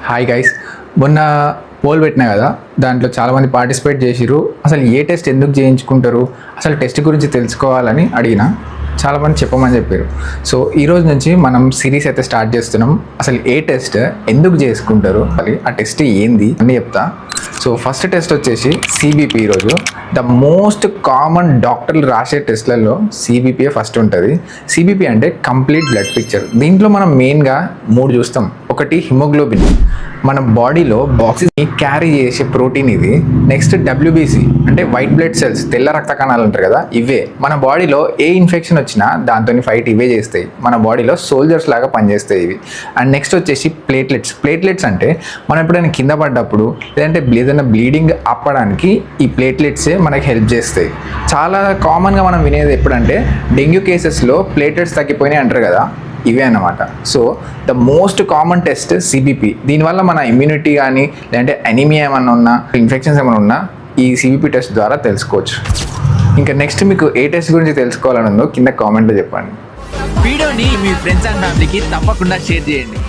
Hi guys, మొన్న pole పెట్టినా కదా, దాంట్లో చాలామంది పార్టిసిపేట్ చేసిరు. అసలు ఏ టెస్ట్ ఎందుకు చేయించుకుంటారు, అసలు టెస్ట్ గురించి తెలుసుకోవాలని అడిగిన. చాలామంది చెప్పమని చెప్పారు. సో ఈరోజు నుంచి మనం సిరీస్ అయితే స్టార్ట్ చేస్తున్నాం. అసలు ఏ టెస్ట్ ఎందుకు చేసుకుంటారు, అది ఆ టెస్ట్ ఏంది అని చెప్తా. సో ఫస్ట్ టెస్ట్ వచ్చేసి సిబిపి. ఈరోజు ద మోస్ట్ కామన్ డాక్టర్లు రాసే టెస్ట్లలో సిబిపిఏ ఫస్ట్ ఉంటుంది. సిబిపి అంటే కంప్లీట్ బ్లడ్ పిక్చర్. దీంట్లో మనం మెయిన్గా 3 చూస్తాం. ఒకటి హిమోగ్లోబిన్, మన బాడీలో ఆక్సిజన్ని క్యారీ చేసే ప్రోటీన్ ఇది. నెక్స్ట్ డబ్ల్యూబీసీ అంటే వైట్ బ్లడ్ సెల్స్, తెల్ల రక్త కణాలు అంటారు కదా, ఇవే మన బాడీలో ఏ ఇన్ఫెక్షన్ వచ్చినా దాంతో ఫైట్ ఇవే చేస్తాయి. మన బాడీలో సోల్జర్స్ లాగా పనిచేస్తాయి ఇవి. అండ్ నెక్స్ట్ వచ్చేసి ప్లేట్లెట్స్. ప్లేట్లెట్స్ అంటే మనం ఎప్పుడైనా కింద పడ్డప్పుడు లేదంటే ఏదైనా బ్లీడింగ్ ఆపడానికి ఈ ప్లేట్లెట్సే మనకి హెల్ప్ చేస్తాయి. చాలా కామన్గా మనం వినేది ఎప్పుడంటే డెంగ్యూ కేసెస్లో ప్లేట్లెట్స్ తగ్గిపోయినాయి అంటారు కదా, ఇవే అన్నమాట. So the most common test CBP. దీనివల్ల మన ఇమ్యూనిటీ కానీ లేదంటే అనీమియా ఏమన్నా ఉన్నా, ఇన్ఫెక్షన్స్ ఏమైనా ఉన్నా ఈ సిబిపి టెస్ట్ ద్వారా తెలుసుకోవచ్చు. ఇంకా నెక్స్ట్ మీకు ఏ టెస్ట్ గురించి తెలుసుకోవాలని ఉందో కింద కామెంట్లో చెప్పండి. వీడియోని మీ ఫ్రెండ్స్ అండ్ ఫ్యామిలీకి తప్పకుండా షేర్ చేయండి.